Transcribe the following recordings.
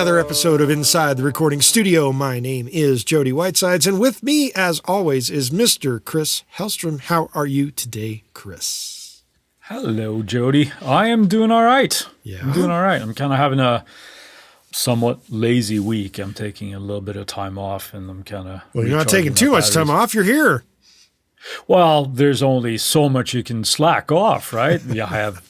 another episode of Inside the Recording Studio. My name is Jody Whitesides, and with me, as always, is Mr. Chris Hellstrom. How are you today, Chris? Hello, Jody. I am doing all right. Yeah. I'm doing all right. I'm kind of having a somewhat lazy week. I'm taking a little bit of time off, and I'm kind of... Well, you're not taking too much time off. You're here. Well, there's only so much you can slack off, right? Yeah, I have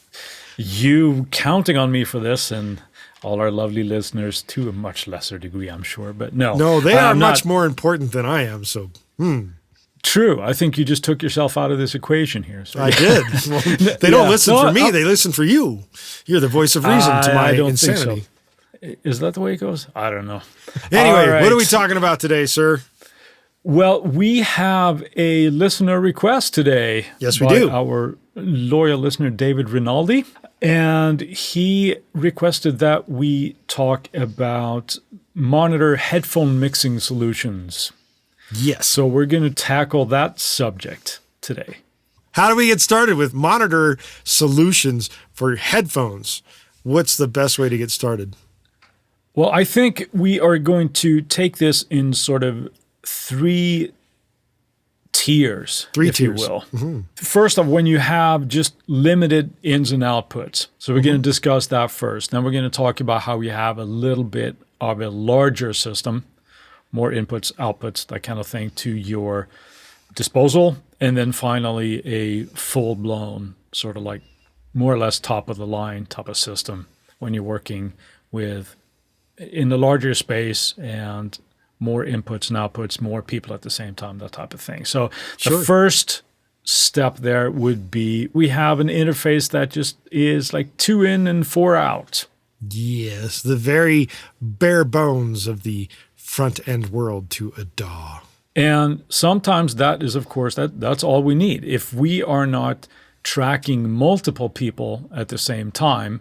you counting on me for this, and all our lovely listeners to a much lesser degree, I'm sure. But no, they are much more important than I am. So, True. I think you just took yourself out of this equation here. So, I did. Well, they don't listen for me. They listen for you. You're the voice of reason to my insanity. Think so. Is that the way it goes? I don't know. Anyway, right. What are we talking about today, sir? Well, we have a listener request today. Yes, we do. Our loyal listener, David Rinaldi. And he requested that we talk about monitor headphone mixing solutions. Yes. So we're going to tackle that subject today. How do we get started with monitor solutions for headphones? What's the best way to get started? Well, I think we are going to take this in sort of three tiers, if you will. Mm-hmm. First of, when you have just limited ins and outputs. So we're going to discuss that first. Then we're going to talk about how you have a little bit of a larger system, more inputs, outputs, that kind of thing to your disposal. And then finally, a full-blown sort of like more or less top of the line type of system when you're working with in the larger space and more inputs and outputs, more people at the same time, that type of thing. So the first step there would be we have an interface that just is like 2 in and 4 out. Yes, the very bare bones of the front end world to a DAW. And sometimes that is, of course, that's all we need. If we are not tracking multiple people at the same time,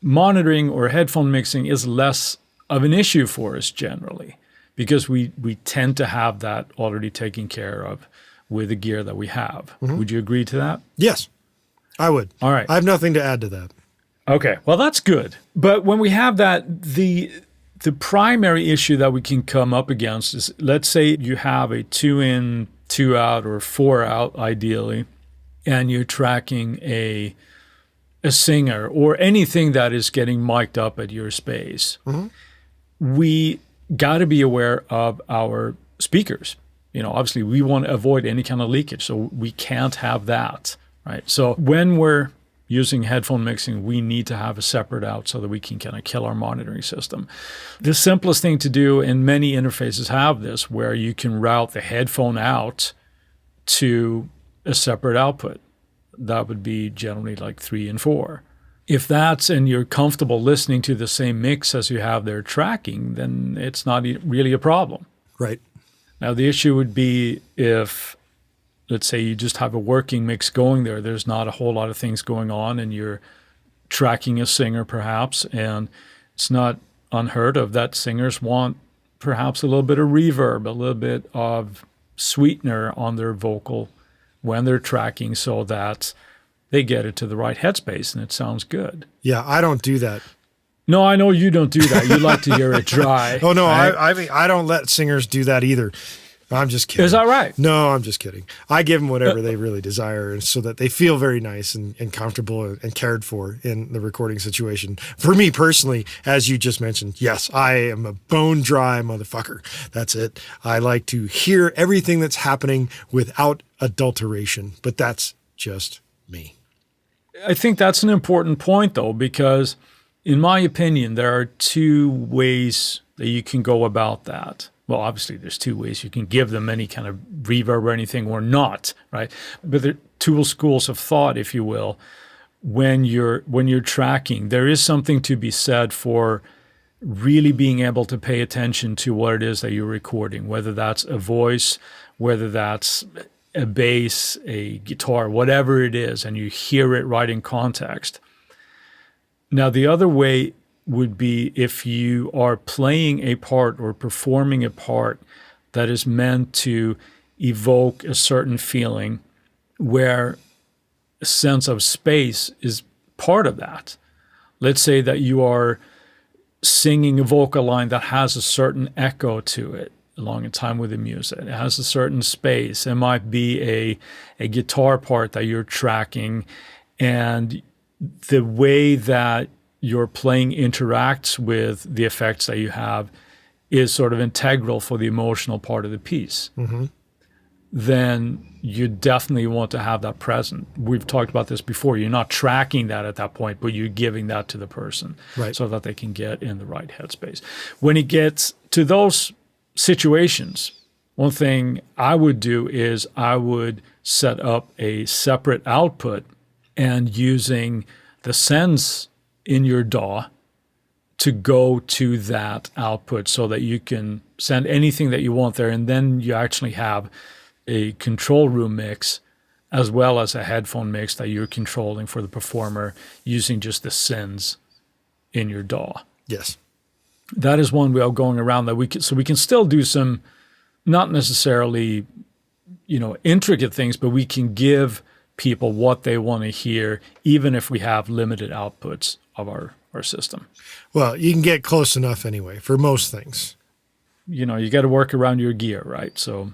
monitoring or headphone mixing is less of an issue for us generally, because we tend to have that already taken care of with the gear that we have. Mm-hmm. Would you agree to that? Yes, I would. All right. I have nothing to add to that. Okay, well, that's good. But when we have that, the primary issue that we can come up against is, let's say you have a 2 in, 2 out, or 4 out, ideally, and you're tracking a singer or anything that is getting mic'd up at your space. Mm-hmm. We got to be aware of our speakers. You know, obviously we want to avoid any kind of leakage, so we can't have that, right? So when we're using headphone mixing, we need to have a separate out so that we can kind of kill our monitoring system. The simplest thing to do, and many interfaces have this, where you can route the headphone out to a separate output. That would be generally like 3 and 4. If that's and you're comfortable listening to the same mix as you have there tracking, then it's not really a problem. Right. Now, the issue would be if, let's say, you just have a working mix going there. There's not a whole lot of things going on, and you're tracking a singer perhaps, and it's not unheard of that singers want perhaps a little bit of reverb, a little bit of sweetener on their vocal when they're tracking so that they get it to the right headspace and it sounds good. Yeah, I don't do that. No, I know you don't do that. You like to hear it dry. Oh, no, right? I mean, I don't let singers do that either. I'm just kidding. Is that right? No, I'm just kidding. I give them whatever they really desire so that they feel very nice and comfortable and cared for in the recording situation. For me personally, as you just mentioned, yes, I am a bone dry motherfucker. That's it. I like to hear everything that's happening without adulteration, but that's just me. I think that's an important point, though, because in my opinion, there are 2 ways that you can go about that. Well, obviously, there's 2 ways. You can give them any kind of reverb or anything or not, right? But there are 2 schools of thought, if you will. When you're tracking, there is something to be said for really being able to pay attention to what it is that you're recording, whether that's a voice, whether that's a bass, a guitar, whatever it is, and you hear it right in context. Now, the other way would be if you are playing a part or performing a part that is meant to evoke a certain feeling where a sense of space is part of that. Let's say that you are singing a vocal line that has a certain echo to it along in time with the music. It has a certain space. It might be a guitar part that you're tracking, and the way that your playing interacts with the effects that you have is sort of integral for the emotional part of the piece. Mm-hmm. Then you definitely want to have that present. We've talked about this before. You're not tracking that at that point, but you're giving that to the person so that they can get in the right headspace. When it gets to those situations, one thing I would do is I would set up a separate output and using the sends in your DAW to go to that output so that you can send anything that you want there. And then you actually have a control room mix as well as a headphone mix that you're controlling for the performer using just the sends in your DAW. Yes. That is one way of going around that we can still do some, not necessarily, intricate things, but we can give people what they want to hear, even if we have limited outputs of our system. Well, you can get close enough anyway for most things. You got to work around your gear, right? So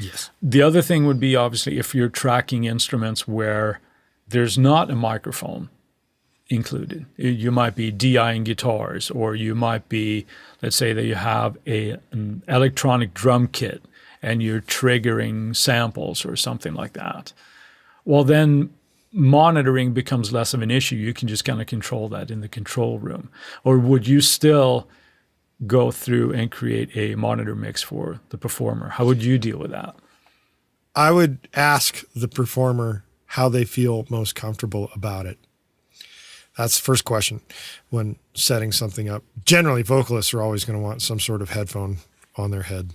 yes. The other thing would be obviously if you're tracking instruments where there's not a microphone included. You might be DIing guitars, or you might be, let's say that you have an electronic drum kit and you're triggering samples or something like that. Well, then monitoring becomes less of an issue. You can just kind of control that in the control room. Or would you still go through and create a monitor mix for the performer? How would you deal with that? I would ask the performer how they feel most comfortable about it. That's the first question when setting something up. Generally, vocalists are always going to want some sort of headphone on their head,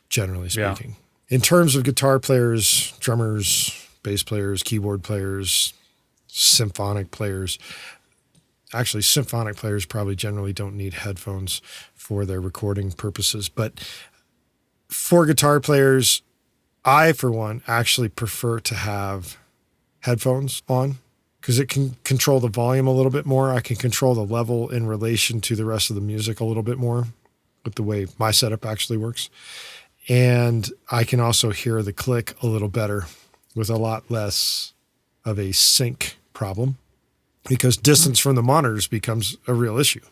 generally speaking. Yeah. In terms of guitar players, drummers, bass players, keyboard players, symphonic players, actually symphonic players probably generally don't need headphones for their recording purposes. But for guitar players, I, for one, actually prefer to have headphones on, because it can control the volume a little bit more. I can control the level in relation to the rest of the music a little bit more with the way my setup actually works. And I can also hear the click a little better with a lot less of a sync problem, because distance from the monitors becomes a real issue,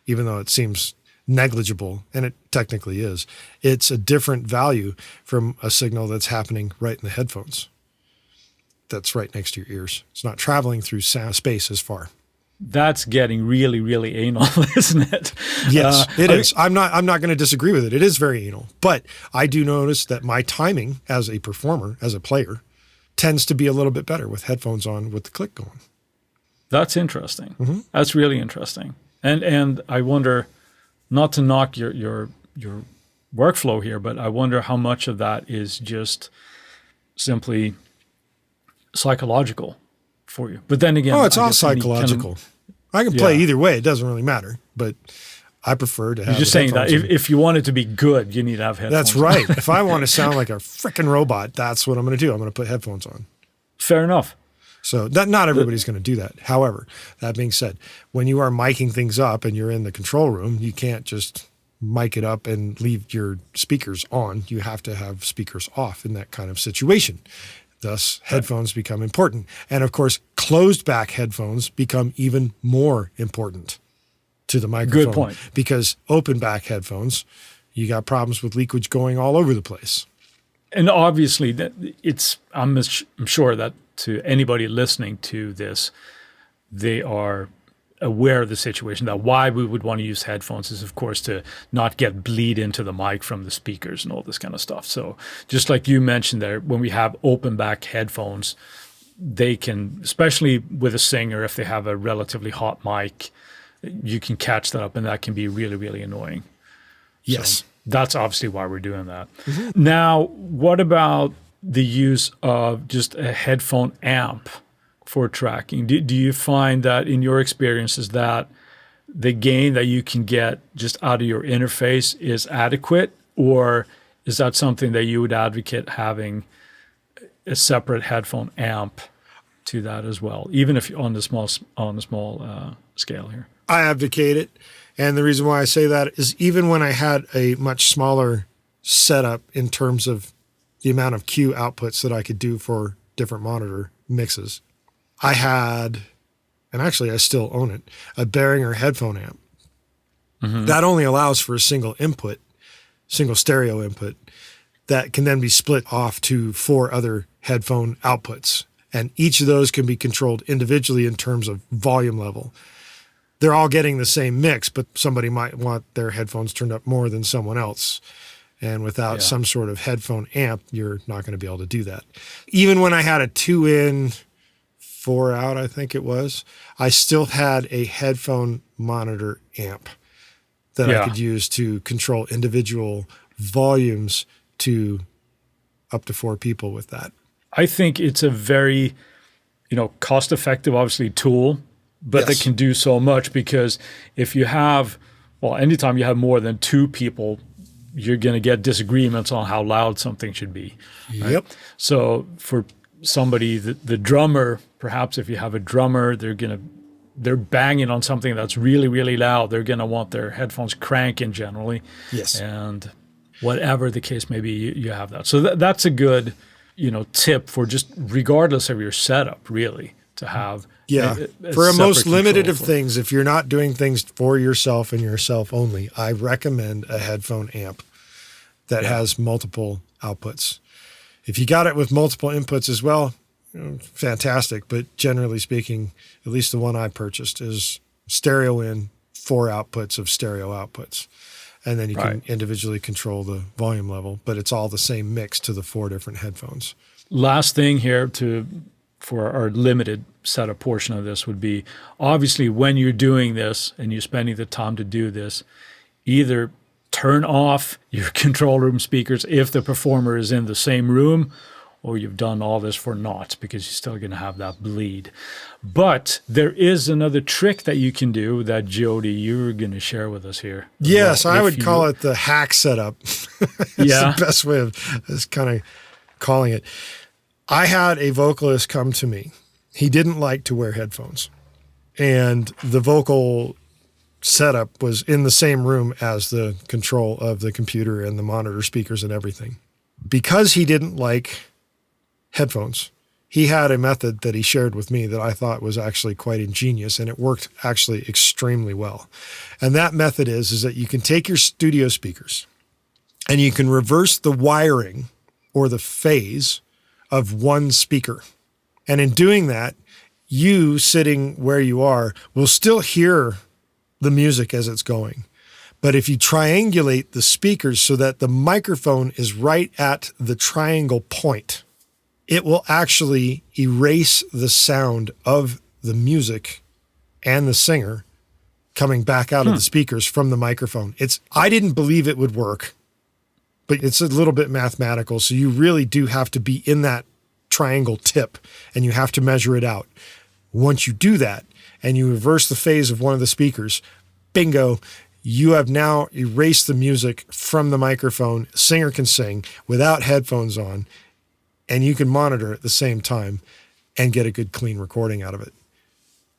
even though it seems negligible, and it technically is. It's a different value from a signal that's happening right in the headphones. That's right next to your ears. It's not traveling through space as far. That's getting really, really anal, isn't it? Yes, it is. I'm not going to disagree with it. It is very anal, but I do notice that my timing as a performer, as a player, tends to be a little bit better with headphones on with the click going. That's interesting. Mm-hmm. That's really interesting. And I wonder, not to knock your workflow here, but I wonder how much of that is just simply psychological for you. But then again, it's all psychological. I can play either way. It doesn't really matter, but I prefer to have. You're just saying that if you want it to be good, you need to have headphones. That's right. If I want to sound like a freaking robot, that's what I'm going to do. I'm going to put headphones on. Fair enough. So not everybody's going to do that. However, that being said, when you are miking things up and you're in the control room, you can't just mic it up and leave your speakers on. You have to have speakers off in that kind of situation. Thus, headphones become important. And of course, closed back headphones become even more important to the microphone. Good point. Because open back headphones, you got problems with leakage going all over the place. And obviously, I'm sure that to anybody listening to this, they are aware of the situation, that why we would want to use headphones is, of course, to not get bleed into the mic from the speakers and all this kind of stuff. So just like you mentioned there, when we have open back headphones, they can, especially with a singer, if they have a relatively hot mic, you can catch that up, and that can be really, really annoying. Yes. So that's obviously why we're doing that. Mm-hmm. Now, what about the use of just a headphone amp for tracking? Do you find that in your experiences that the gain that you can get just out of your interface is adequate, or is that something that you would advocate having a separate headphone amp to that as well, even if on the small scale here. I abdicate it. And the reason why I say that is even when I had a much smaller setup in terms of the amount of cue outputs that I could do for different monitor mixes, I had, and actually I still own it, a Behringer headphone amp. Mm-hmm. That only allows for a single stereo input that can then be split off to 4 other headphone outputs. And each of those can be controlled individually in terms of volume level. They're all getting the same mix, but somebody might want their headphones turned up more than someone else. And without some sort of headphone amp, you're not going to be able to do that. Even when I had a 2-in, 4-out, I think it was, I still had a headphone monitor amp that I could use to control individual volumes to up to 4 people with that. I think it's a very, cost-effective, obviously, tool, but that can do so much, because if you have, anytime you have more than 2 people, you're going to get disagreements on how loud something should be. Right? Yep. So for somebody, the drummer, perhaps if you have a drummer, they're banging on something that's really, really loud. They're going to want their headphones cranking generally. Yes. And whatever the case may be, you have that. So that's a good, tip for just regardless of your setup, really, to have. For a most limited of things, if you're not doing things for yourself and yourself only, I recommend a headphone amp that has multiple outputs. If you got it with multiple inputs as well, fantastic. But generally speaking, at least the one I purchased is stereo in, 4 outputs of stereo outputs. And then you can individually control the volume level, but it's all the same mix to the 4 different headphones. Last thing here for our limited setup portion of this would be, obviously when you're doing this and you're spending the time to do this, either turn off your control room speakers if the performer is in the same room, or you've done all this for naught, because you're still going to have that bleed. But there is another trick that you can do that, Jody, you're going to share with us here. Yes, I would call it the hack setup. It's the best way of kind of calling it. I had a vocalist come to me. He didn't like to wear headphones. And the vocal setup was in the same room as the control of the computer and the monitor speakers and everything. Because he didn't like headphones, he had a method that he shared with me that I thought was actually quite ingenious, and it worked actually extremely well. And that method is that you can take your studio speakers and you can reverse the wiring or the phase of one speaker. And in doing that, you sitting where you are will still hear the music as it's going. But if you triangulate the speakers so that the microphone is right at the triangle point, it will actually erase the sound of the music and the singer coming back out of the speakers from the microphone. I didn't believe it would work, but it's a little bit mathematical. So you really do have to be in that triangle tip and you have to measure it out. Once you do that and you reverse the phase of one of the speakers, bingo, you have now erased the music from the microphone. Singer can sing without headphones on, and you can monitor at the same time and get a good clean recording out of it.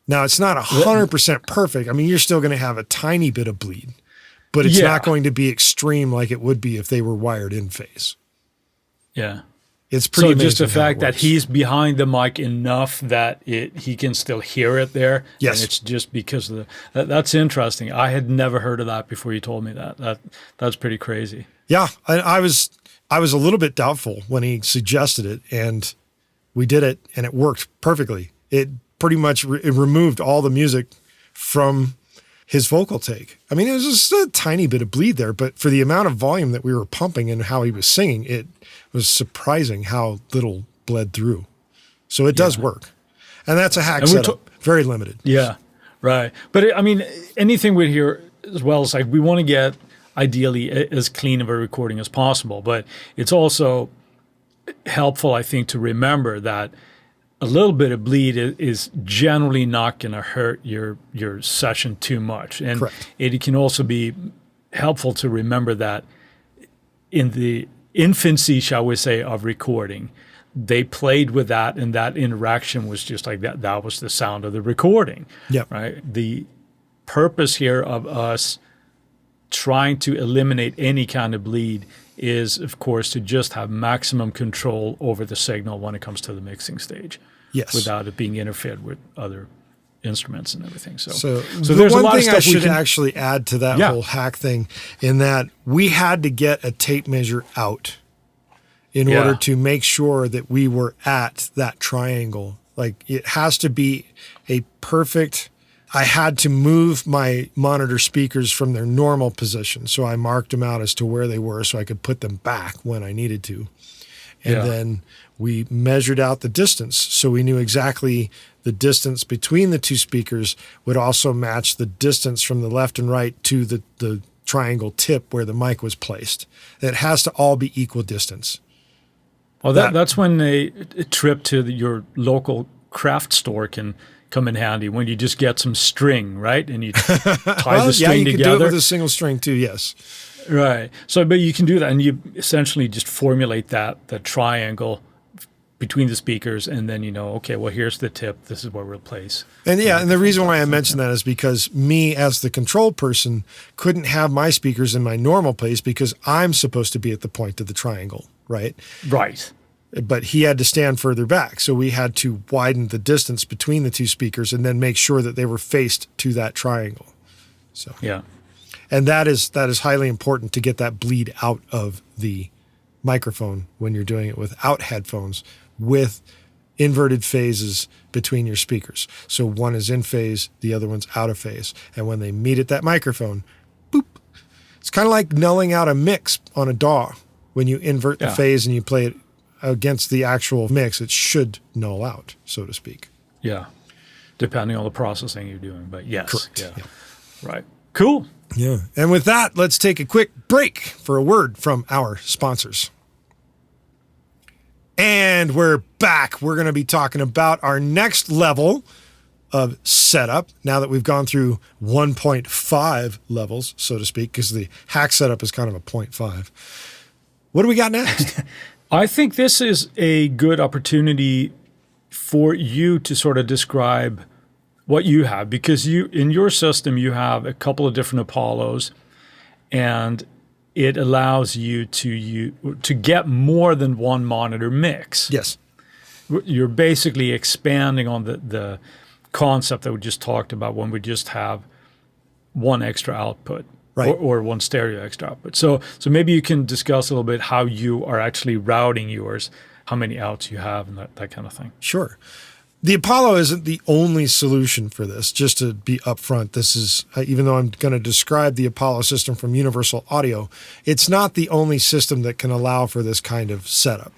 Now, it's not 100% perfect. I mean, you're still going to have a tiny bit of bleed, but it's not going to be extreme like it would be if they were wired in phase. Yeah. It's pretty amazing. So just the fact that he's behind the mic enough that he can still hear it there. Yes. And it's just because of that's interesting. I had never heard of that before you told me that. That's pretty crazy. Yeah. I was a little bit doubtful when he suggested it, and we did it, and it worked perfectly. It pretty much it removed all the music from his vocal take. I mean, it was just a tiny bit of bleed there, but for the amount of volume that we were pumping and how he was singing, it was surprising how little bled through. So it does work. And that's a hack setup. Very limited. Yeah, right. But I mean, anything we hear as well is like we want to get ideally as clean of a recording as possible, but it's also helpful, I think, to remember that a little bit of bleed is generally not going to hurt your session too much. And it can also be helpful to remember that in the infancy, shall we say, of recording, they played with that, and that interaction was just like that. That was the sound of the recording. Yep. Right. The purpose here of us trying to eliminate any kind of bleed is, of course, to just have maximum control over the signal when it comes to the mixing stage. Yes. Without it being interfered with other instruments and everything. So the there's one a lot thing of I stuff should actually add to that whole hack thing, in that we had to get a tape measure out in order to make sure that we were at that triangle. Like, it has to be a perfect. I had to move my monitor speakers from their normal position. So I marked them out as to where they were so I could put them back when I needed to. And then we measured out the distance. So we knew exactly the distance between the two speakers would also match the distance from the left and right to the triangle tip where the mic was placed. It has to all be equal distance. Well, that's when a trip to your local craft store can come in handy, when you just get some string, right? And you tie the string together. You can do it with a single string too, yes. Right. So, but you can do that, and you essentially just formulate that triangle between the speakers, and then okay, well, here's the tip. This is where we'll place. And and the reason why I mentioned that is because me, as the control person, couldn't have my speakers in my normal place because I'm supposed to be at the point of the triangle, right? Right. But he had to stand further back, so we had to widen the distance between the two speakers and then make sure that they were faced to that triangle. So yeah. And that is highly important to get that bleed out of the microphone when you're doing it without headphones, with inverted phases between your speakers. So one is in phase, the other one's out of phase. And when they meet at that microphone, boop. It's kind of like nulling out a mix on a DAW. When you invert the phase and you play it against the actual mix, it should null out, so to speak. Yeah. Depending on the processing you're doing. But yes. Correct. Yeah. Right. Cool. Yeah. And with that, let's take a quick break for a word from our sponsors. And we're back. We're going to be talking about our next level of setup now that we've gone through 1.5 levels, so to speak, because the hack setup is kind of a 0.5. What do we got next? I think this is a good opportunity for you to sort of describe what you have, because in your system, you have a couple of different Apollos, and it allows you to get more than one monitor mix. Yes. You're basically expanding on the concept that we just talked about when we just have one extra output. Right. Or one stereo extra output. So maybe you can discuss a little bit how you are actually routing yours, how many outs you have, and that kind of thing. Sure. The Apollo isn't the only solution for this. Just to be upfront, this is, even though I'm going to describe the Apollo system from Universal Audio, it's not the only system that can allow for this kind of setup.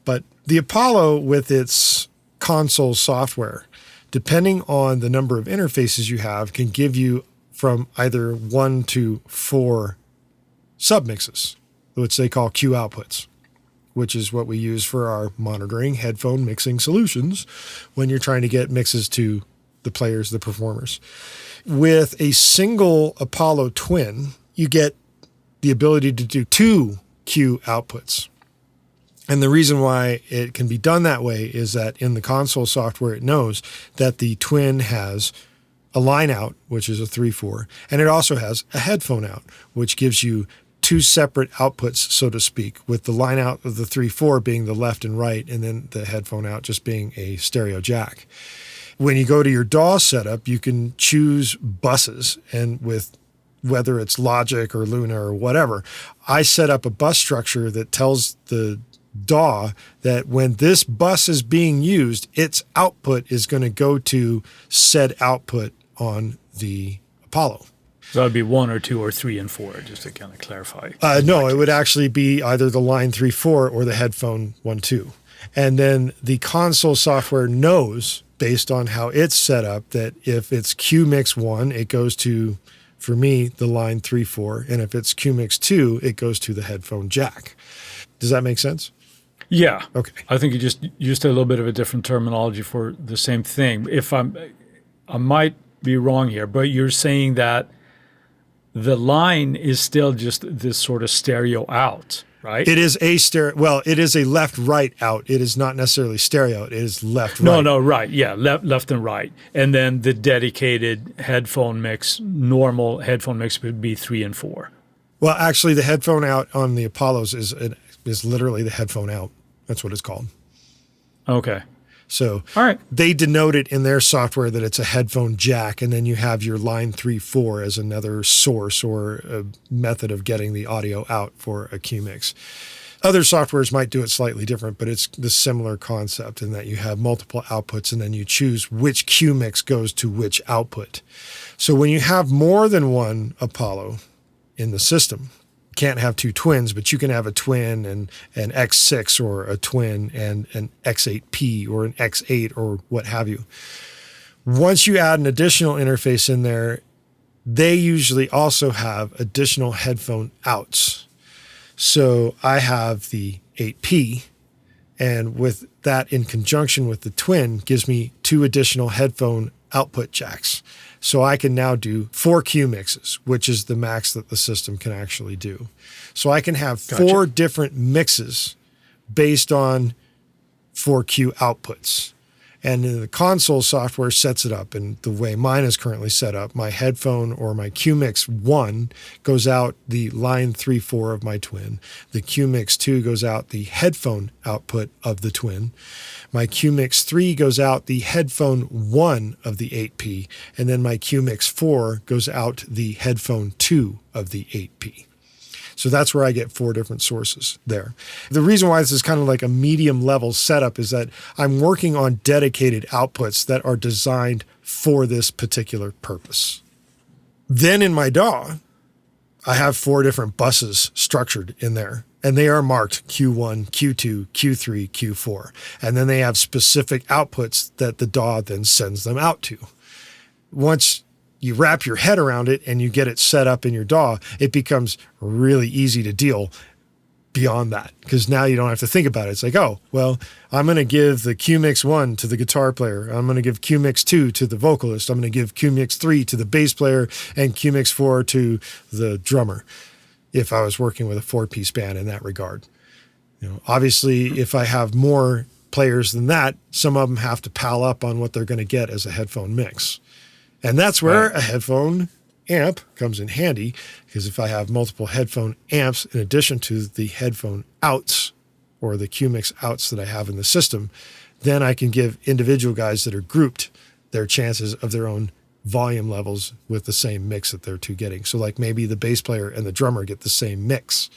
But the Apollo, with its console software, depending on the number of interfaces you have, can give you from either 1 to 4 submixes, which they call Q outputs, which is what we use for our monitoring headphone mixing solutions when you're trying to get mixes to the players, the performers. With a single Apollo twin, you get the ability to do 2 Q outputs. And the reason why it can be done that way is that in the console software, it knows that the twin has a line out, which is a 3/4, and it also has a headphone out, which gives you 2 separate outputs, so to speak, with the line out of the 3/4 being the left and right, and then the headphone out just being a stereo jack. When you go to your DAW setup, you can choose buses, and with whether it's Logic or Luna or whatever, I set up a bus structure that tells the DAW that when this bus is being used, its output is going to go to said output on the Apollo. So that would be 1 or 2 or 3 and 4, just to kind of clarify. No, it would actually be either the line 3/4 or the headphone 1/2. And then the console software knows, based on how it's set up, that if it's Q mix 1, it goes to, for me, the line 3/4. And if it's Q mix 2, it goes to the headphone jack. Does that make sense? Yeah. Okay. I think you just used a little bit of a different terminology for the same thing. I might be wrong here, but you're saying that the line is still just this sort of stereo out. right? It is a stereo. Well, it is a left-right out. It is not necessarily stereo. It is left-right. No, right. Yeah, left and right. And then the dedicated headphone mix, normal headphone mix would be 3 and 4. Well, actually, the headphone out on the Apollos is literally the headphone out. That's what it's called. Okay. So all right. They denote it in their software that it's a headphone jack, and then you have your line 3-4 as another source or a method of getting the audio out for a Q mix. Other softwares might do it slightly different, but it's the similar concept in that you have multiple outputs and then you choose which Q mix goes to which output. So when you have more than one Apollo in the system, can't have two twins, but you can have a twin and an X6 or a twin and an X8P or an X8 or what have you. Once you add an additional interface in there, they usually also have additional headphone outs. So I have the 8P, and with that in conjunction with the twin gives me 2 additional headphone output jacks. So I can now do 4 Q mixes, which is the max that the system can actually do. So I can have 4 different mixes based on 4 Q outputs. And the console software sets it up. And the way mine is currently set up, my headphone or my Q Mix 1 goes out the line 3-4 of my twin. The Q Mix 2 goes out the headphone output of the twin. My Q Mix 3 goes out the headphone 1 of the 8P. And then my Q Mix 4 goes out the headphone 2 of the 8P. So that's where I get 4 different sources there. The reason why this is kind of like a medium level setup is that I'm working on dedicated outputs that are designed for this particular purpose. Then in my DAW, I have 4 different buses structured in there, and they are marked Q1, Q2, Q3, Q4. And then they have specific outputs that the DAW then sends them out to. Once you wrap your head around it and you get it set up in your DAW, it becomes really easy to deal beyond that, because now you don't have to think about it. It's like, oh, well, I'm going to give the Q Mix 1 to the guitar player. I'm going to give Q Mix 2 to the vocalist. I'm going to give Q Mix 3 to the bass player and Q Mix 4 to the drummer, if I was working with a 4-piece band in that regard. Obviously, if I have more players than that, some of them have to pal up on what they're going to get as a headphone mix. And that's where a headphone amp comes in handy, because if I have multiple headphone amps in addition to the headphone outs or the Q Mix outs that I have in the system, then I can give individual guys that are grouped their chances of their own volume levels with the same mix that they're two getting. So like maybe the bass player and the drummer get the same mix,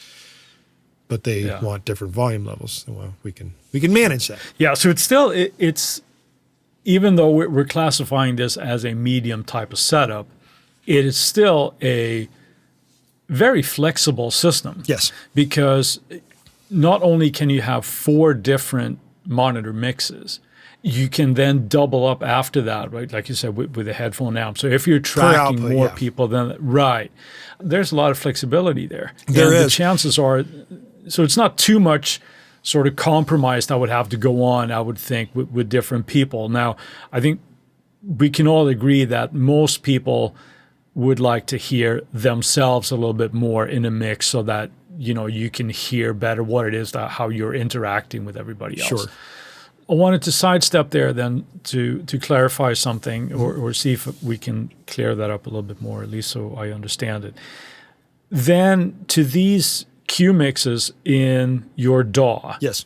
but they want different volume levels. Well, we can manage that. Yeah, so it's still, it's even though we're classifying this as a medium type of setup, it is still a very flexible system. Yes. Because not only can you have 4 different monitor mixes, you can then double up after that, right? Like you said, with a headphone amp. So if you're tracking output, more people, then there's a lot of flexibility there. There is. The chances are, so it's not too much sort of compromise that would have to go on, I would think, with different people. Now, I think we can all agree that most people would like to hear themselves a little bit more in a mix so that, you can hear better what it is, how you're interacting with everybody else. Sure. I wanted to sidestep there then to clarify something or see if we can clear that up a little bit more, at least so I understand it. Then to these Q mixes in your DAW. Yes.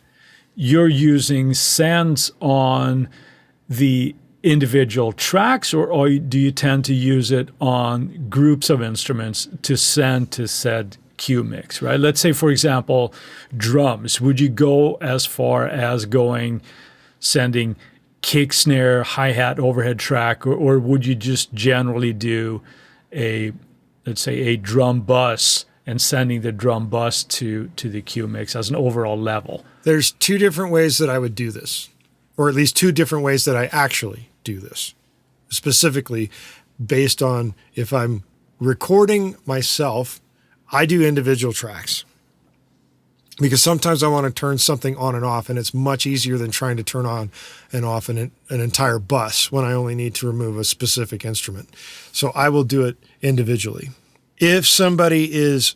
You're using sends on the individual tracks, or do you tend to use it on groups of instruments to send to said Q mix, right? Let's say, for example, drums. Would you go as far as sending kick, snare, hi-hat, overhead track, or would you just generally do let's say a drum bus and sending the drum bus to the Q mix as an overall level? There's 2 different ways that I would do this, or at least 2 different ways that I actually do this, specifically based on if I'm recording myself, I do individual tracks, because sometimes I want to turn something on and off, and it's much easier than trying to turn on and off an entire bus when I only need to remove a specific instrument. So I will do it individually. If somebody is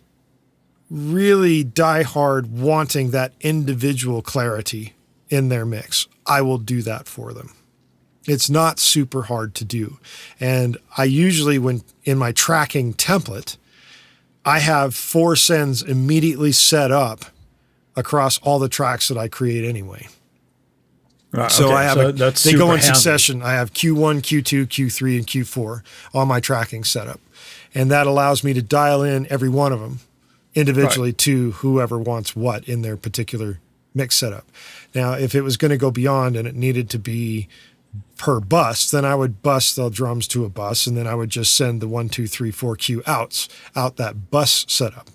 really diehard wanting that individual clarity in their mix, I will do that for them. It's not super hard to do. And I usually, when in my tracking template, I have 4 sends immediately set up across all the tracks that I create anyway. Right, so okay. I have that's they go in handy. succession. I have Q1, Q2, Q3, and Q4 on my tracking setup. And that allows me to dial in every one of them individually to whoever wants what in their particular mix setup. Now, if it was going to go beyond and it needed to be per bus, then I would bus the drums to a bus, and then I would just send the 1, 2, 3, 4 Q outs out that bus setup.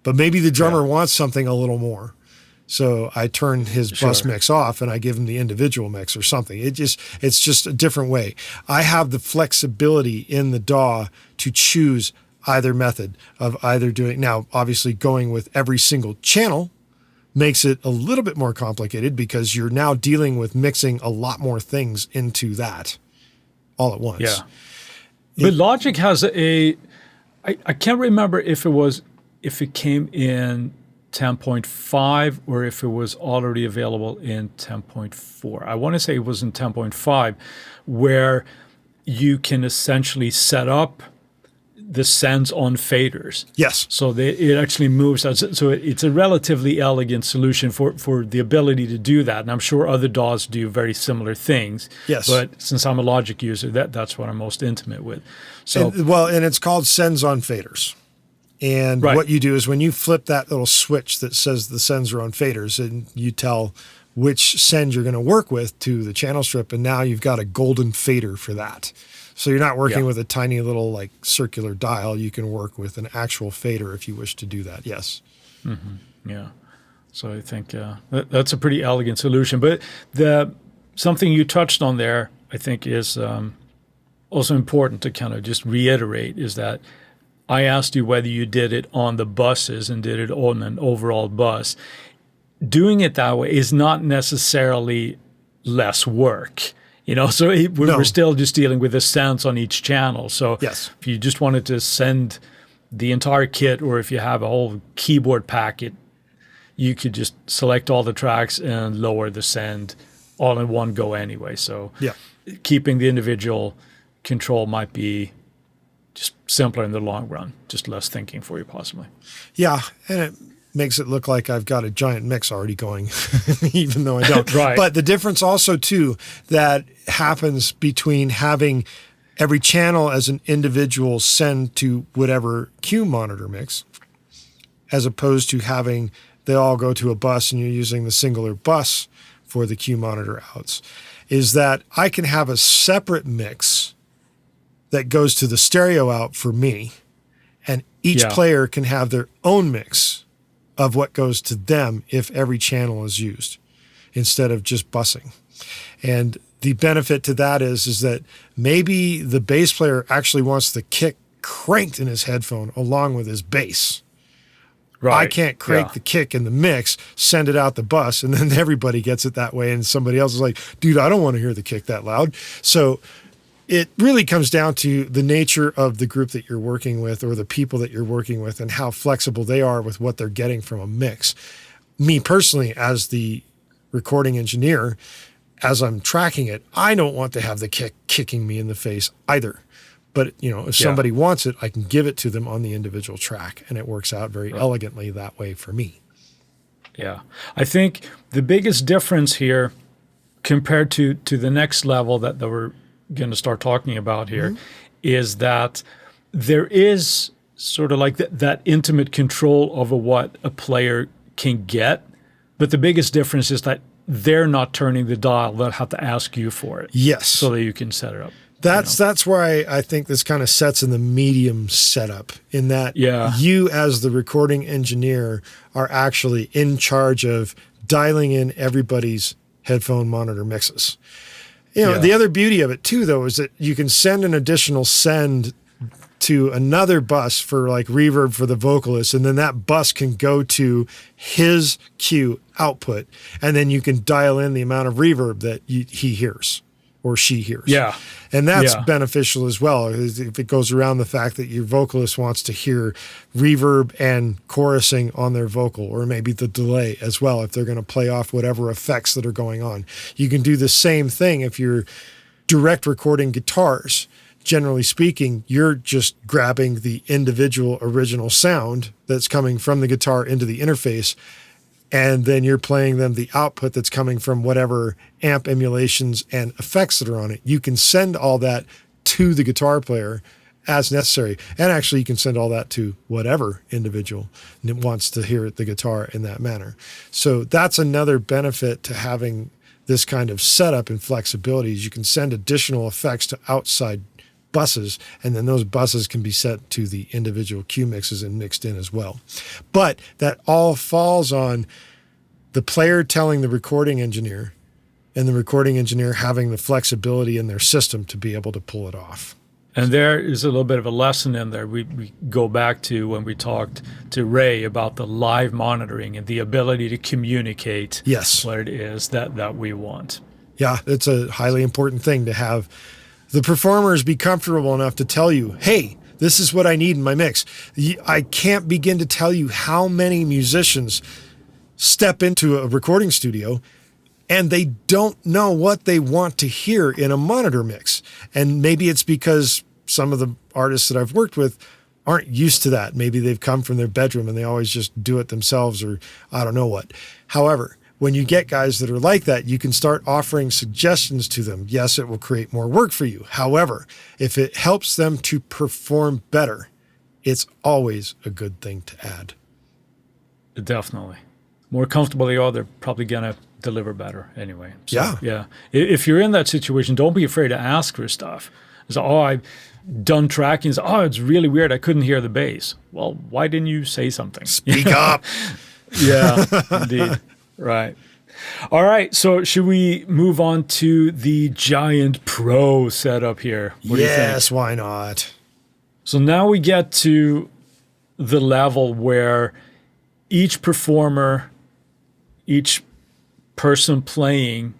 But maybe the drummer wants something a little more. So I turn his bus mix off and I give him the individual mix or something. It's just a different way. I have the flexibility in the DAW to choose either method of either doing. Now, obviously going with every single channel makes it a little bit more complicated because you're now dealing with mixing a lot more things into that all at once. Yeah. But Logic has I can't remember if it came in 10.5 or if it was already available in 10.4. I want to say it was in 10.5 where you can essentially set up the sends on faders. Yes. So it actually moves. So it's a relatively elegant solution for the ability to do that. And I'm sure other DAWs do very similar things. Yes. But since I'm a Logic user, that's what I'm most intimate with. So and it's called sends on faders. And what you do is when you flip that little switch that says the sends are on faders, and you tell which send you're going to work with to the channel strip, and now you've got a golden fader for that. So you're not working with a tiny little like circular dial. You can work with an actual fader if you wish to do that. Yes. Mm-hmm. Yeah. So I think that's a pretty elegant solution. But something you touched on there, I think, is also important to kind of just reiterate is that I asked you whether you did it on the buses and did it on an overall bus. Doing it that way is not necessarily less work. So we're still just dealing with the sends on each channel. So if you just wanted to send the entire kit, or if you have a whole keyboard packet, you could just select all the tracks and lower the send all in one go anyway. So keeping the individual control might be just simpler in the long run, just less thinking for you possibly. Yeah, and it makes it look like I've got a giant mix already going, even though I don't. Right. But the difference also, too, that happens between having every channel as an individual send to whatever Q monitor mix, as opposed to having they all go to a bus and you're using the singular bus for the Q monitor outs, is that I can have a separate mix that goes to the stereo out for me, and each player can have their own mix of what goes to them if every channel is used instead of just busing. And the benefit to that is that maybe the bass player actually wants the kick cranked in his headphone along with his bass. Right. I can't crank the kick in the mix, send it out the bus, and then everybody gets it that way, and somebody else is like, dude, I don't want to hear the kick that loud. So it really comes down to the nature of the group that you're working with or the people that you're working with and how flexible they are with what they're getting from a mix. Me personally, as the recording engineer, as I'm tracking it, I don't want to have the kick kicking me in the face either. But, if somebody wants it, I can give it to them on the individual track, and it works out very elegantly that way for me. Yeah. I think the biggest difference here compared to the next level that we're going to start talking about here is that there is sort of like that intimate control over what a player can get. But the biggest difference is that they're not turning the dial. They'll have to ask you for it. Yes. So that you can set it up. That's where I think this kind of sets in the medium setup in that you as the recording engineer are actually in charge of dialing in everybody's headphone monitor mixes. The other beauty of it too, though, is that you can send an additional send to another bus for like reverb for the vocalist, and then that bus can go to his cue output, and then you can dial in the amount of reverb that he hears or she hears. Yeah. And that's Yeah. beneficial as well, if it goes around the fact that your vocalist wants to hear reverb and chorusing on their vocal, or maybe the delay as well, if they're going to play off whatever effects that are going on. You can do the same thing if you're direct recording guitars. Generally speaking, you're just grabbing the individual original sound that's coming from the guitar into the interface, and then you're playing them the output that's coming from whatever amp emulations and effects that are on it. You can send all that to the guitar player as necessary. And actually, you can send all that to whatever individual wants to hear the guitar in that manner. So that's another benefit to having this kind of setup and flexibility, is you can send additional effects to outside buses, and then those buses can be set to the individual cue mixes and mixed in as well. But that all falls on the player telling the recording engineer, and the recording engineer having the flexibility in their system to be able to pull it off. And there is a little bit of a lesson in there. We go back to when we talked to Ray about the live monitoring and the ability to communicate what it is that we want. Yeah, it's a highly important thing to have the performers be comfortable enough to tell you, hey, this is what I need in my mix. I can't begin to tell you how many musicians step into a recording studio and they don't know what they want to hear in a monitor mix. And maybe it's because some of the artists that I've worked with aren't used to that. Maybe they've come from their bedroom and they always just do it themselves, or I don't know what. However, when you get guys that are like that, you can start offering suggestions to them. Yes, it will create more work for you. However, if it helps them to perform better, it's always a good thing to add. Definitely. More comfortable they are, they're probably going to deliver better anyway. So, yeah. If you're in that situation, don't be afraid to ask for stuff. It's, I've done tracking. It's really weird. I couldn't hear the bass. Well, why didn't you say something? Speak up. Yeah, indeed. Right. All right. So should we move on to the Giant Pro setup here? What do you think? Yes, why not? So now we get to the level where each performer, each person playing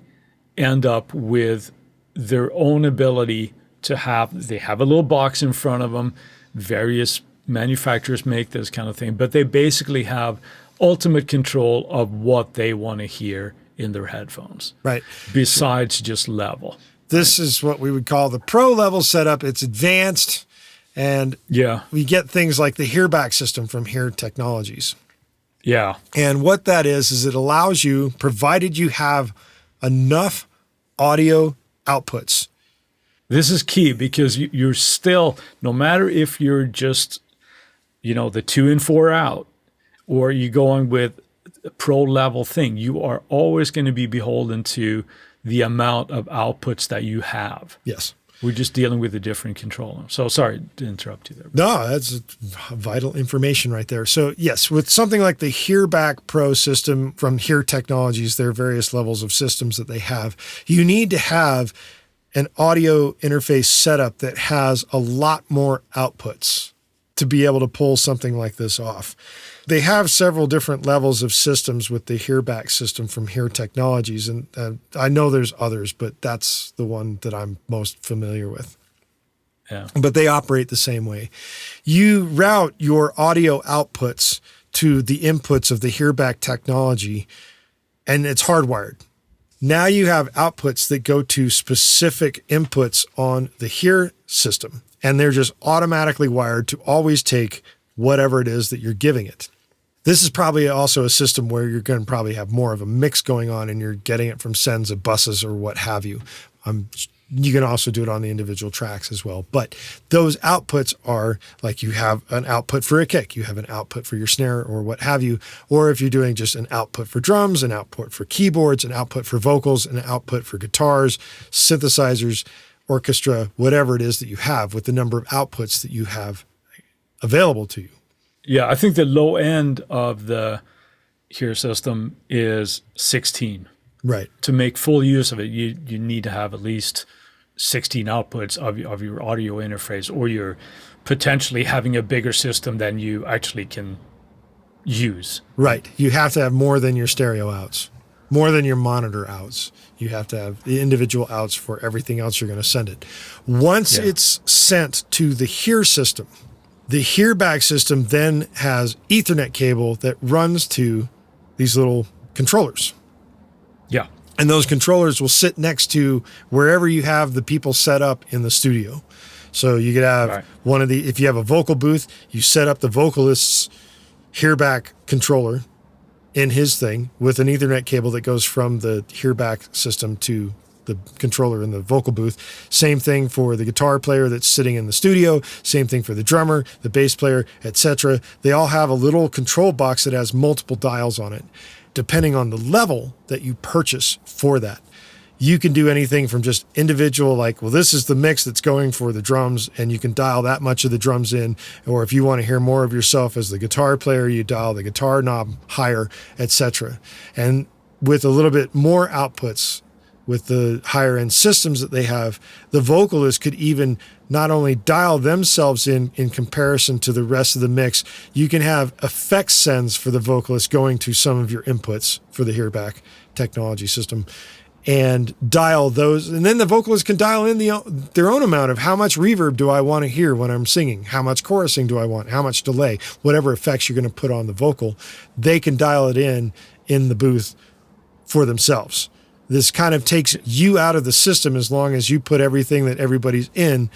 end up with their own ability to they have a little box in front of them. Various manufacturers make this kind of thing, but they basically have ultimate control of what they want to hear in their headphones. Right. Besides just level. This is what we would call the pro level setup. It's advanced, and we get things like the hearback system from Hear Technologies. Yeah. And what that is it allows you, provided you have enough audio outputs. This is key because you're still, no matter if you're just, the 2 in 4 out, or you're going with a pro level thing, you are always going to be beholden to the amount of outputs that you have. Yes. We're just dealing with a different controller. So sorry to interrupt you there. No, that's vital information right there. So yes, with something like the Hearback Pro system from Hear Technologies, there are various levels of systems that they have. You need to have an audio interface setup that has a lot more outputs to be able to pull something like this off. They have several different levels of systems with the Hearback system from Hear Technologies, and I know there's others, but that's the one that I'm most familiar with. Yeah. But they operate the same way. You route your audio outputs to the inputs of the Hearback technology, and it's hardwired. Now you have outputs that go to specific inputs on the Hear system, and they're just automatically wired to always take whatever it is that you're giving it. This is probably also a system where you're going to probably have more of a mix going on, and you're getting it from sends of buses or what have you. You can also do it on the individual tracks as well. But those outputs are like, you have an output for a kick, you have an output for your snare or what have you. Or if you're doing just an output for drums, an output for keyboards, an output for vocals, an output for guitars, synthesizers, orchestra, whatever it is that you have, with the number of outputs that you have available to you. Yeah, I think the low end of the Hear system is 16. Right. To make full use of it, you need to have at least 16 outputs of your audio interface, or you're potentially having a bigger system than you actually can use. Right. You have to have more than your stereo outs. more than your monitor outs. You have to have the individual outs for everything else you're going to send it. Once it's sent to the hear system, the hearback system then has Ethernet cable that runs to these little controllers. Yeah. And those controllers will sit next to wherever you have the people set up in the studio. So you could have one of the, if you have a vocal booth, you set up the vocalist's hearback controller in his thing with an Ethernet cable that goes from the hearback system to the controller in the vocal booth. Same thing for the guitar player that's sitting in the studio. Same thing for the drummer, the bass player, etc. They all have a little control box that has multiple dials on it, depending on the level that you purchase for that. You can do anything from just individual, like, well, this is the mix that's going for the drums, and you can dial that much of the drums in. Or if you want to hear more of yourself as the guitar player, you dial the guitar knob higher, etc. And with a little bit more outputs, with the higher end systems that they have, the vocalist could even not only dial themselves in comparison to the rest of the mix, you can have effect sends for the vocalist going to some of your inputs for the hearback technology system and dial those. And then the vocalist can dial in their own amount of how much reverb do I want to hear when I'm singing? How much chorusing do I want? How much delay? Whatever effects you're going to put on the vocal, they can dial it in the booth for themselves. This kind of takes you out of the system as long as you put everything that everybody's into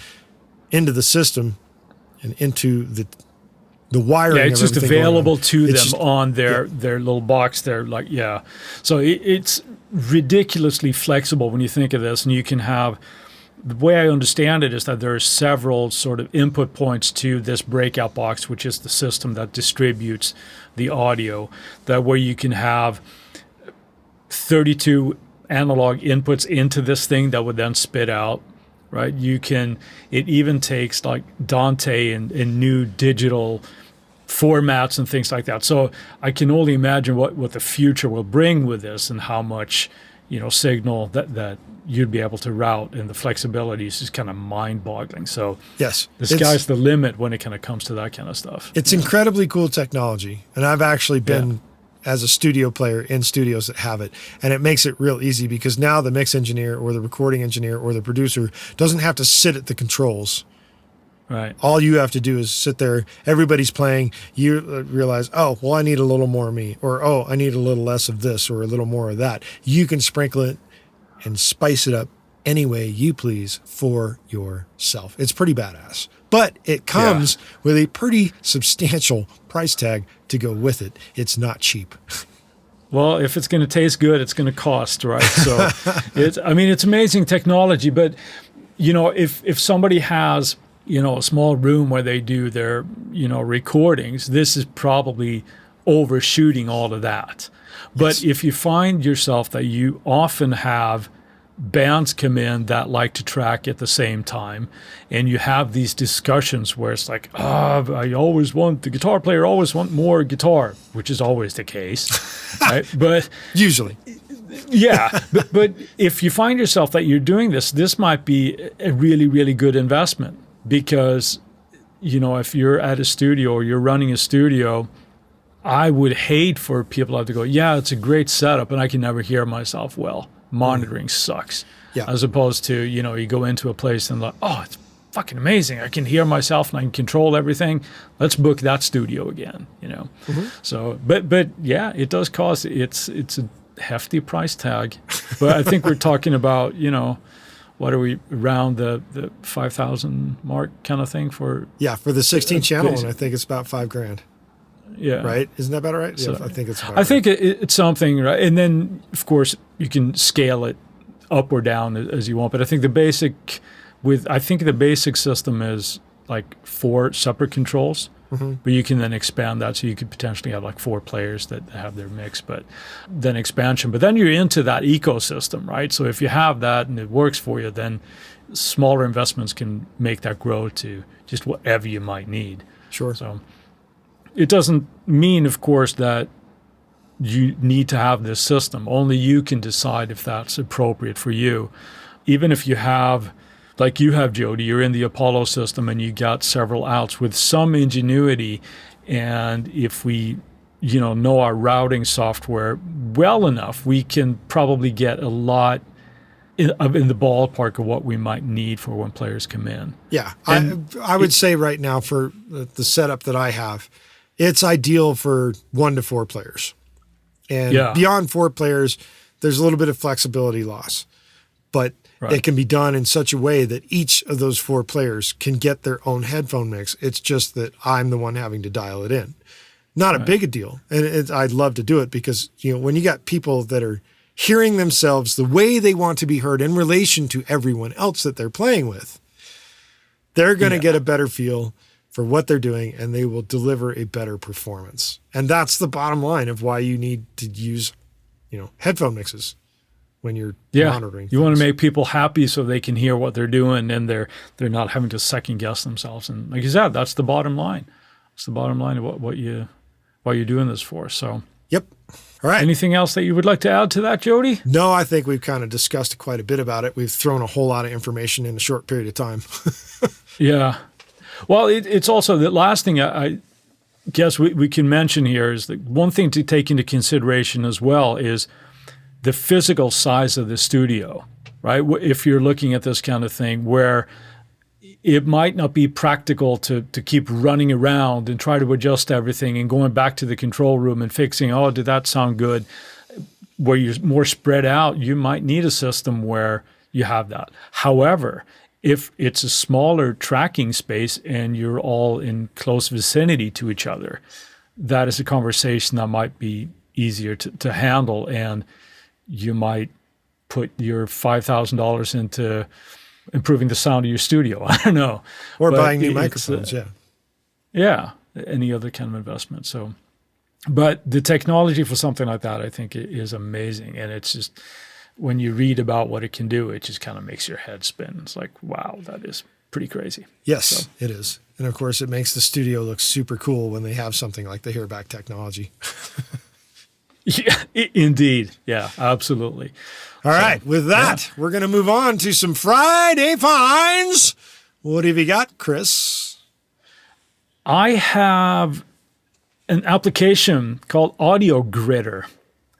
the system and into the wiring. Yeah, it's just available to them just, on their little box there. Like, so it's ridiculously flexible when you think of this, and you can have. The way I understand it is that there are several sort of input points to this breakout box, which is the system that distributes the audio. That where you can have 32 analog inputs into this thing that would then spit out, right? It even takes like Dante and new digital formats and things like that. So I can only imagine what the future will bring with this and how much, signal that you'd be able to route, and the flexibility is just kind of mind-boggling. So yes, the sky's the limit when it kind of comes to that kind of stuff. It's incredibly cool technology. And I've actually been as a studio player in studios that have it. And it makes it real easy because now the mix engineer or the recording engineer or the producer doesn't have to sit at the controls. Right. All you have to do is sit there. Everybody's playing. You realize, oh, well, I need a little more of me, or, oh, I need a little less of this or a little more of that. You can sprinkle it and spice it up any way you please for yourself. It's pretty badass. But it comes with a pretty substantial price tag to go with it. It's not cheap. Well, if it's going to taste good, it's going to cost, right? So it's amazing technology. But, if somebody has, a small room where they do their, recordings, this is probably overshooting all of that. But if you find yourself that you often have bands come in that like to track at the same time, and you have these discussions where it's like, the guitar player always want more guitar, which is always the case, right? But usually, but if you find yourself that you're doing this might be a really, really good investment, because if you're at a studio or you're running a studio, I would hate for people to have to go, it's a great setup and I can never hear myself well. Monitoring sucks. Yeah. As opposed to, you go into a place and like, oh, it's fucking amazing. I can hear myself and I can control everything. Let's book that studio again, Mm-hmm. So, but it does cost. It's a hefty price tag. But I think we're talking about, what are we, around the 5,000 mark kind of thing for? Yeah, for the 16 channel one, I think it's about $5,000. Yeah. Right? Isn't that about right? So, I think it's about I think it's something, right? And then, of course, you can scale it up or down as you want. But I think the basic system is like 4 separate controls. Mm-hmm. But you can then expand that, so you could potentially have like 4 players that have their mix, but then expansion. But then you're into that ecosystem, right? So if you have that and it works for you, then smaller investments can make that grow to just whatever you might need. Sure. So it doesn't mean, of course, that you need to have this system. Only you can decide if that's appropriate for you. Even if you have, like you have, Jody, you're in the Apollo system and you got several outs with some ingenuity. And if we know our routing software well enough, we can probably get a lot in the ballpark of what we might need for when players come in. Yeah, I would say right now for the setup that I have, it's ideal for 1 to 4 players. And beyond 4 players, there's a little bit of flexibility loss. But it can be done in such a way that each of those 4 players can get their own headphone mix. It's just that I'm the one having to dial it in. Not a big a deal. And I'd love to do it because, when you got people that are hearing themselves the way they want to be heard in relation to everyone else that they're playing with, they're going to get a better feel for what they're doing, and they will deliver a better performance. And that's the bottom line of why you need to use, headphone mixes when you're monitoring things. You want to make people happy so they can hear what they're doing, and they're not having to second guess themselves. And like you said, that's the bottom line. It's the bottom line of what you're doing this for. So, yep. All right. Anything else that you would like to add to that, Jody? No, I think we've kind of discussed quite a bit about it. We've thrown a whole lot of information in a short period of time. Yeah. Well, it's also the last thing I guess we can mention here is that one thing to take into consideration as well is the physical size of the studio, right? If you're looking at this kind of thing where it might not be practical to keep running around and try to adjust everything and going back to the control room and fixing, oh, did that sound good? Where you're more spread out, you might need a system where you have that. However, if it's a smaller tracking space and you're all in close vicinity to each other, that is a conversation that might be easier to handle, and you might put your $5,000 into improving the sound of your studio. I don't know. Or buying new microphones, Yeah, any other kind of investment. So, but the technology for something like that, I think, is amazing. And it's just, when you read about what it can do, it just kind of makes your head spin. It's like, wow, that is pretty crazy. Yes, it is. And of course, it makes the studio look super cool when they have something like the Hearback technology. Yeah, indeed. Yeah, absolutely. All right. With that, we're going to move on to some Friday finds. What have you got, Chris? I have an application called Audio Gritter.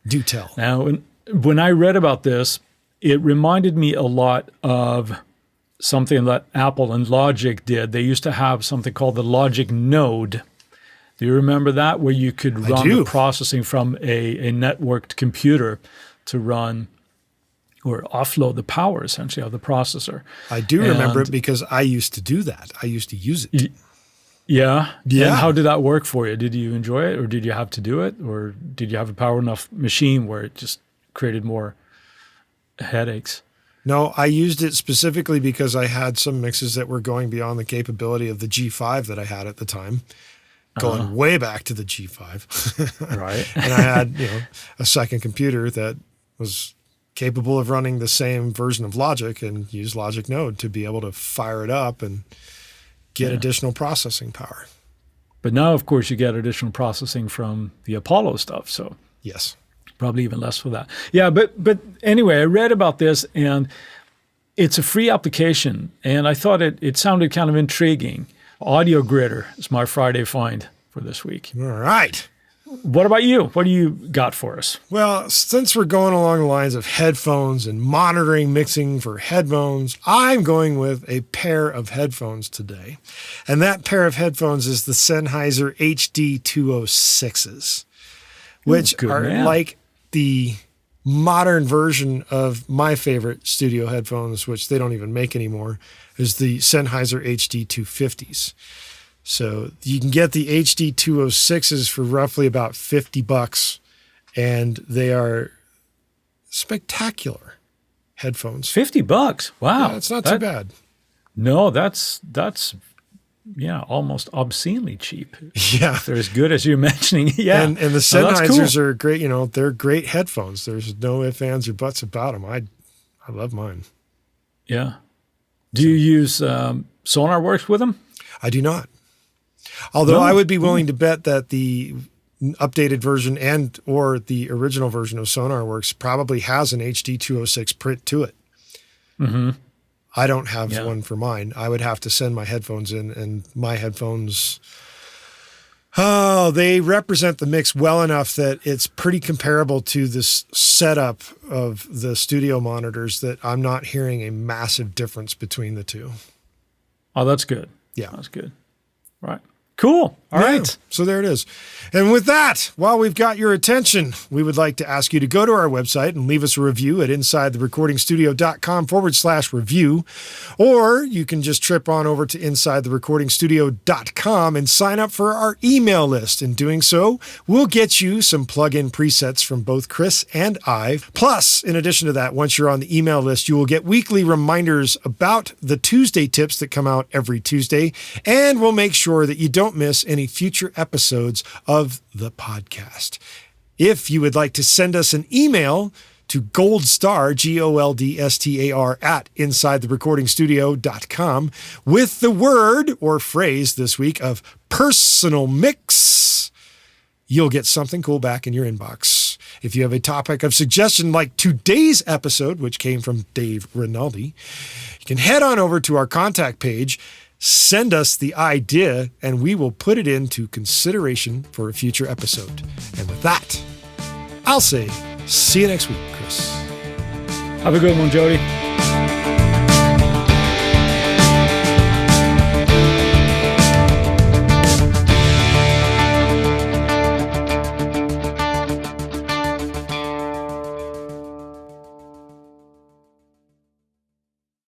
Do tell. Now, when I read about this, it reminded me a lot of something that Apple and Logic did. They used to have something called the Logic Node. Do you remember that? Where you could run the processing from a networked computer to run or offload the power, essentially, of the processor. I do remember it because I used to do that. I used to use it. Yeah? And how did that work for you? Did you enjoy it, or did you have to do it? Or did you have a power enough machine where it just created more headaches? No, I used it specifically because I had some mixes that were going beyond the capability of the G5 that I had at the time. Going way back to the G5. Right. And I had, a second computer that was capable of running the same version of Logic and use Logic Node to be able to fire it up and get additional processing power. But now, of course, you get additional processing from the Apollo stuff. So yes, probably even less for that. Yeah, but anyway, I read about this, and it's a free application, and I thought it sounded kind of intriguing. Audio Gritter is my Friday find for this week. All right. What about you? What do you got for us? Well, since we're going along the lines of headphones and monitoring mixing for headphones, I'm going with a pair of headphones today. And that pair of headphones is the Sennheiser HD206s, which are like the modern version of my favorite studio headphones, which they don't even make anymore, is the Sennheiser HD250s. So you can get the HD206s for roughly about $50, and they are spectacular headphones. $50? Wow. Yeah, it's not too bad. No, that's almost obscenely cheap. Yeah. If they're as good as you're mentioning. Yeah. And the Sennheisers are great, they're great headphones. There's no ifs, ands, or buts about them. I love mine. Yeah. Do you use SonarWorks with them? I do not. Although I would be willing to bet that the updated version and or the original version of SonarWorks probably has an HD206 print to it. Mm-hmm. I don't have one for mine. I would have to send my headphones in, and my headphones Oh, they represent the mix well enough that it's pretty comparable to this setup of the studio monitors that I'm not hearing a massive difference between the two. Oh, that's good. Yeah. That's good. Right. Cool. All right. So there it is. And with that, while we've got your attention, we would like to ask you to go to our website and leave us a review at insidetherecordingstudio.com/review. Or you can just trip on over to insidetherecordingstudio.com and sign up for our email list. In doing so, we'll get you some plug-in presets from both Chris and I. Plus, in addition to that, once you're on the email list, you will get weekly reminders about the Tuesday tips that come out every Tuesday. And we'll make sure that you don't miss any future episodes of the podcast. If you would like to send us an email to goldstar, GOLDSTAR, at insidetherecordingstudio.com with the word or phrase this week of personal mix, you'll get something cool back in your inbox. If you have a topic of suggestion like today's episode, which came from Dave Rinaldi, you can head on over to our contact page, send us the idea, and we will put it into consideration for a future episode. And with that, I'll say, see you next week, Chris. Have a good one, Jody.